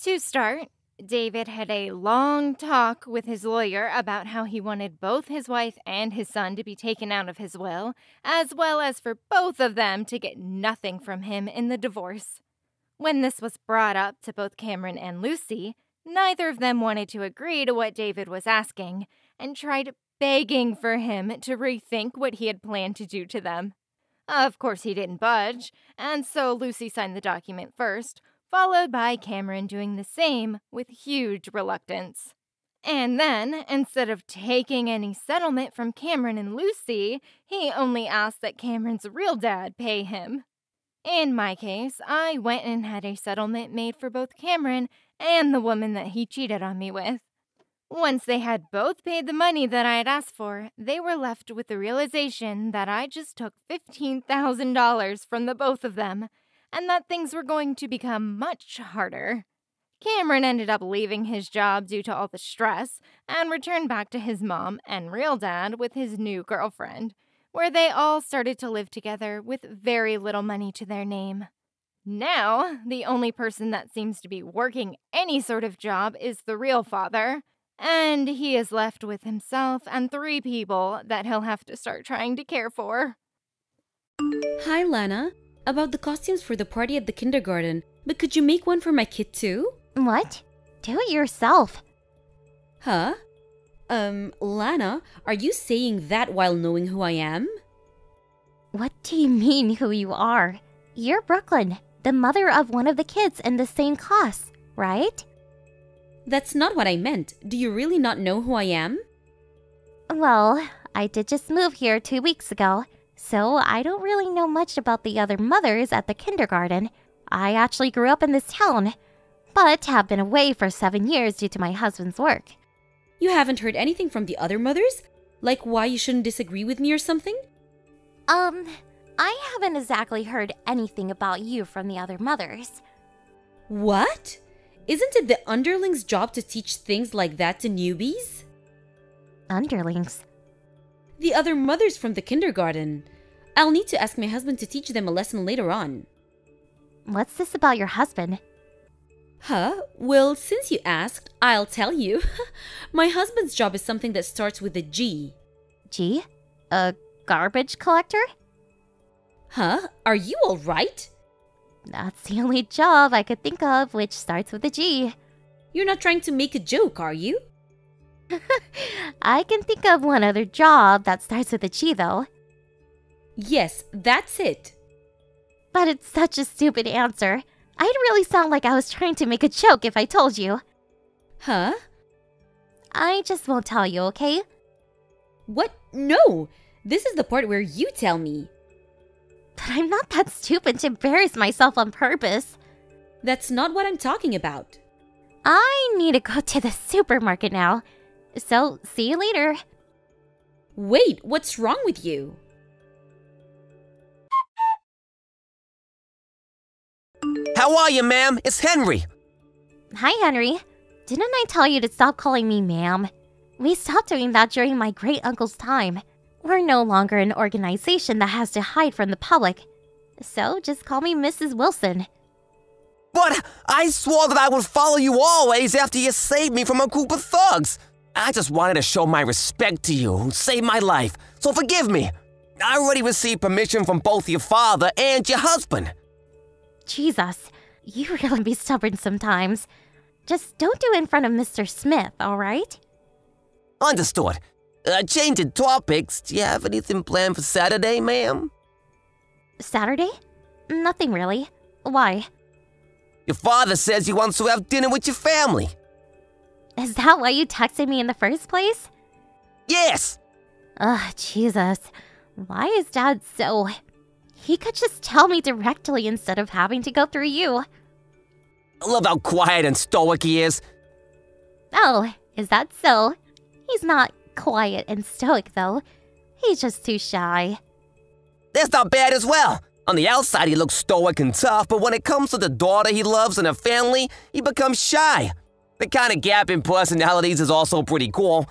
To start, David had a long talk with his lawyer about how he wanted both his wife and his son to be taken out of his will, as well as for both of them to get nothing from him in the divorce. When this was brought up to both Cameron and Lucy, neither of them wanted to agree to what David was asking and tried begging for him to rethink what he had planned to do to them. Of course, he didn't budge, and so Lucy signed the document first, followed by Cameron doing the same with huge reluctance. And then, instead of taking any settlement from Cameron and Lucy, he only asked that Cameron's real dad pay him. In my case, I went and had a settlement made for both Cameron and the woman that he cheated on me with. Once they had both paid the money that I had asked for, they were left with the realization that I just took $15,000 from the both of them, and that things were going to become much harder. Cameron ended up leaving his job due to all the stress and returned back to his mom and real dad with his new girlfriend, where they all started to live together with very little money to their name. Now, the only person that seems to be working any sort of job is the real father, and he is left with himself and 3 people that he'll have to start trying to care for. Hi, Lana. About the costumes for the party at the kindergarten, but could you make one for my kid too? What? Do it yourself. Huh? Lana, are you saying that while knowing who I am? What do you mean who you are? You're Brooklyn, the mother of one of the kids in the same class, right? That's not what I meant. Do you really not know who I am? Well, I did just move here 2 weeks ago, so I don't really know much about the other mothers at the kindergarten. I actually grew up in this town, but have been away for 7 years due to my husband's work. You haven't heard anything from the other mothers? Like why you shouldn't disagree with me or something? I haven't exactly heard anything about you from the other mothers. What? Isn't it the underling's job to teach things like that to newbies? Underlings? The other mothers from the kindergarten. I'll need to ask my husband to teach them a lesson later on. What's this about your husband? Huh? Well, since you asked, I'll tell you. My husband's job is something that starts with a G. G? A garbage collector? Huh? Are you alright? That's the only job I could think of which starts with a G. You're not trying to make a joke, are you? I can think of one other job that starts with a G, though. Yes, that's it. But it's such a stupid answer. I'd really sound like I was trying to make a joke if I told you. Huh? I just won't tell you, okay? What? No! This is the part where you tell me. But I'm not that stupid to embarrass myself on purpose. That's not what I'm talking about. I need to go to the supermarket now. So, see you later. Wait, what's wrong with you? How are you, ma'am? It's Henry. Hi, Henry. Didn't I tell you to stop calling me ma'am? We stopped doing that during my great-uncle's time. We're no longer an organization that has to hide from the public. So, just call me Mrs. Wilson. But I swore that I would follow you always after you saved me from a group of thugs. I just wanted to show my respect to you who saved my life, so forgive me. I already received permission from both your father and your husband. Jesus, you really be stubborn sometimes. Just don't do it in front of Mr. Smith, alright? Understood. Changing topics, do you have anything planned for Saturday, ma'am? Saturday? Nothing really. Why? Your father says he wants to have dinner with your family. Is that why you texted me in the first place? Yes! Ugh, Jesus. Why is Dad so... He could just tell me directly instead of having to go through you. I love how quiet and stoic he is. Oh, is that so? He's not quiet and stoic, though. He's just too shy. That's not bad as well. On the outside, he looks stoic and tough, but when it comes to the daughter he loves and her family, he becomes shy. The kind of gap in personalities is also pretty cool.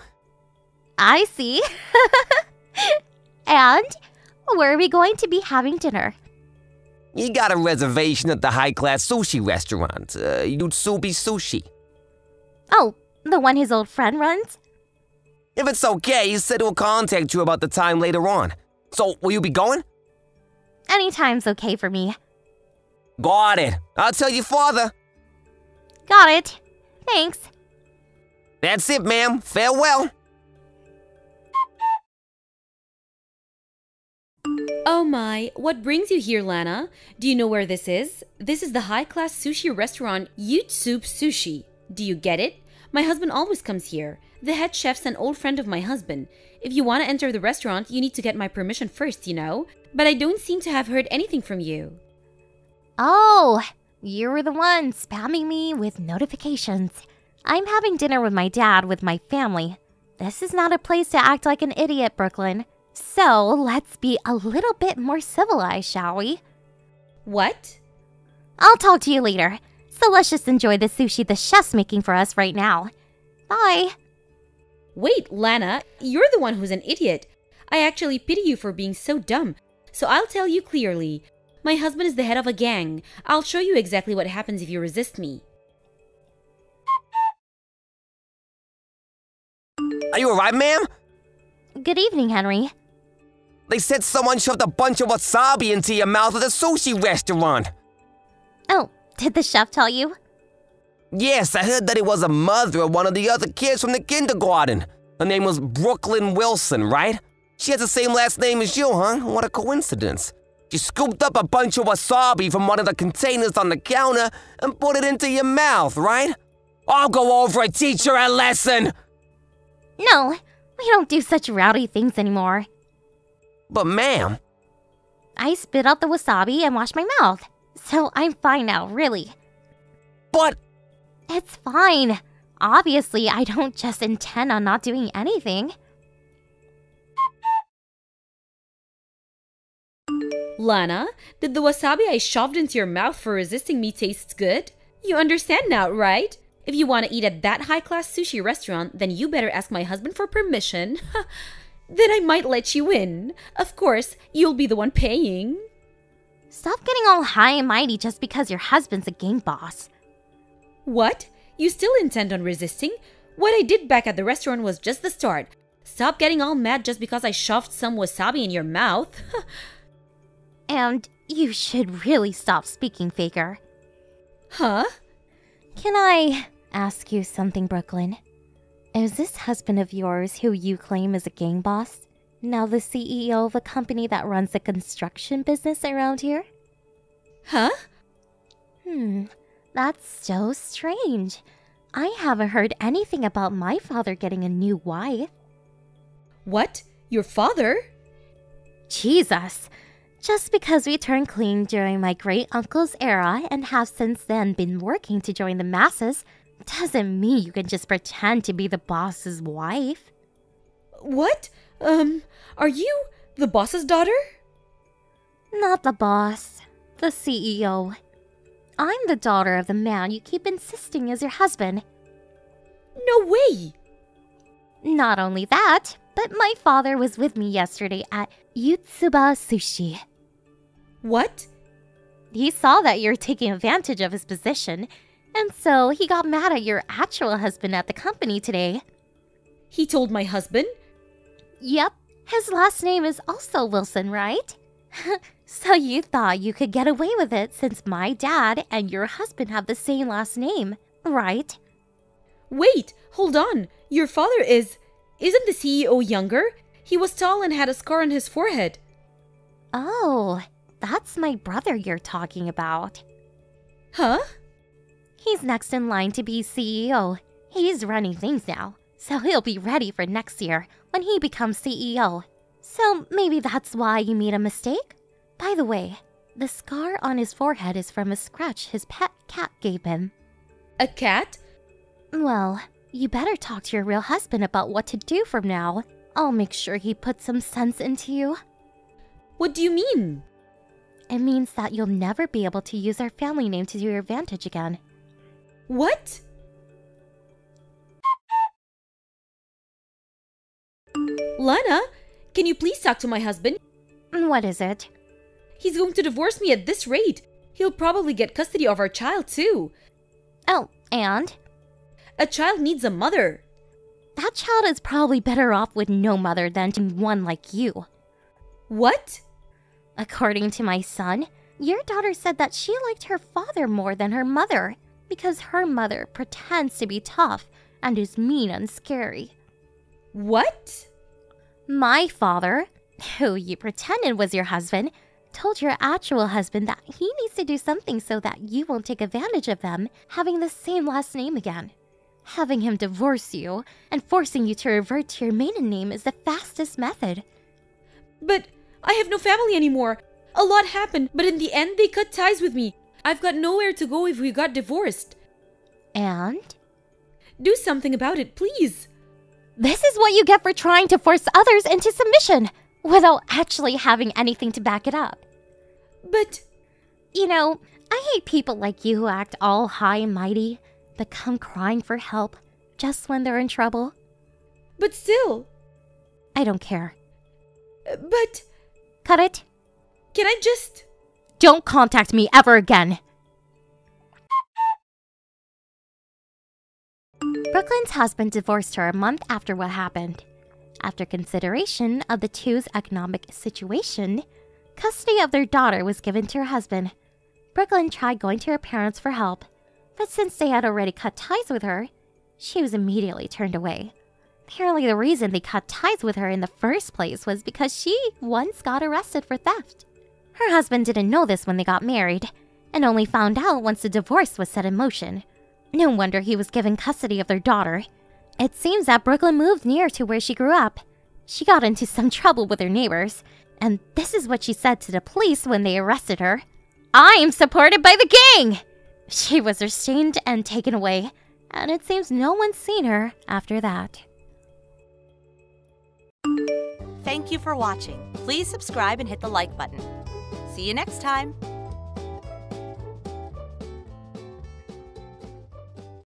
I see. And where are we going to be having dinner? You got a reservation at the high-class sushi restaurant, Yutsubi Sushi. Oh, the one his old friend runs? If it's okay, he said he'll contact you about the time later on. So, will you be going? Anytime's okay for me. Got it. I'll tell your father. Got it. Thanks. That's it, ma'am. Farewell. Oh my, what brings you here, Lana? Do you know where this is? This is the high-class sushi restaurant Yutsubi Sushi. Do you get it? My husband always comes here. The head chef's an old friend of my husband. If you want to enter the restaurant, you need to get my permission first, you know? But I don't seem to have heard anything from you. Oh, you were the one spamming me with notifications. I'm having dinner with my dad with my family. This is not a place to act like an idiot, Brooklyn. So, let's be a little bit more civilized, shall we? What? I'll talk to you later. So let's just enjoy the sushi the chef's making for us right now. Bye. Wait, Lana, you're the one who's an idiot. I actually pity you for being so dumb. So I'll tell you clearly. My husband is the head of a gang. I'll show you exactly what happens if you resist me. Are you alright, ma'am? Good evening, Henry. They said someone shoved a bunch of wasabi into your mouth at the sushi restaurant. Oh, did the chef tell you? Yes, I heard that it was a mother of one of the other kids from the kindergarten. Her name was Brooklyn Wilson, right? She has the same last name as you, huh? What a coincidence. She scooped up a bunch of wasabi from one of the containers on the counter and put it into your mouth, right? I'll go over and teach her a lesson! No, we don't do such rowdy things anymore. But ma'am... I spit out the wasabi and washed my mouth. So I'm fine now, really. But... It's fine. Obviously, I don't just intend on not doing anything. Lana, did the wasabi I shoved into your mouth for resisting me taste good? You understand now, right? If you want to eat at that high-class sushi restaurant, then you better ask my husband for permission. Then I might let you in. Of course, you'll be the one paying. Stop getting all high and mighty just because your husband's a gang boss. What? You still intend on resisting? What I did back at the restaurant was just the start. Stop getting all mad just because I shoved some wasabi in your mouth. And you should really stop speaking, Faker. Huh? Can I ask you something, Brooklyn? Is this husband of yours who you claim is a gang boss now the CEO of a company that runs a construction business around here? Huh? That's so strange. I haven't heard anything about my father getting a new wife. What? Your father? Jesus! Just because we turned clean during my great-uncle's era and have since then been working to join the masses doesn't mean you can just pretend to be the boss's wife. What? Are you the boss's daughter? Not the boss, the CEO. I'm the daughter of the man you keep insisting is your husband. No way! Not only that, but my father was with me yesterday at Yutsubi Sushi. What? He saw that you're taking advantage of his position, and so he got mad at your actual husband at the company today. He told my husband? Yep, His last name is also Wilson, right? So you thought you could get away with it since my dad and your husband have the same last name, right? Wait, hold on. Your father isn't the CEO younger? He was tall and had a scar on his forehead. Oh, that's my brother you're talking about. Huh? He's next in line to be CEO. He's running things now, so he'll be ready for next year when he becomes CEO. So maybe that's why you made a mistake? By the way, the scar on his forehead is from a scratch his pet cat gave him. A cat? Well, you better talk to your real husband about what to do from now. I'll make sure he puts some sense into you. What do you mean? It means that you'll never be able to use our family name to your advantage again. What? Lana, can you please talk to my husband? What is it? He's going to divorce me at this rate. He'll probably get custody of our child too. Oh, and? A child needs a mother. That child is probably better off with no mother than one like you. What? According to my son, your daughter said that she liked her father more than her mother because her mother pretends to be tough and is mean and scary. What? My father, who you pretended was your husband, told your actual husband that he needs to do something so that you won't take advantage of them having the same last name again. Having him divorce you and forcing you to revert to your maiden name is the fastest method. But I have no family anymore. A lot happened, but in the end they cut ties with me. I've got nowhere to go if we got divorced. And? Do something about it, please. This is what you get for trying to force others into submission without actually having anything to back it up. But... You know, I hate people like you who act all high and mighty, but come crying for help just when they're in trouble. But still... I don't care. But... Cut it. Can I just... Don't contact me ever again. Brooklyn's husband divorced her a month after what happened. After consideration of the two's economic situation, custody of their daughter was given to her husband. Brooklyn tried going to her parents for help, but since they had already cut ties with her, she was immediately turned away. Apparently the reason they cut ties with her in the first place was because she once got arrested for theft. Her husband didn't know this when they got married, and only found out once the divorce was set in motion. No wonder he was given custody of their daughter. It seems that Brooklyn moved near to where she grew up. She got into some trouble with her neighbors, and this is what she said to the police when they arrested her. "I am supported by the gang!" She was restrained and taken away, and it seems no one's seen her after that. Thank you for watching. Please subscribe and hit the like button. See you next time.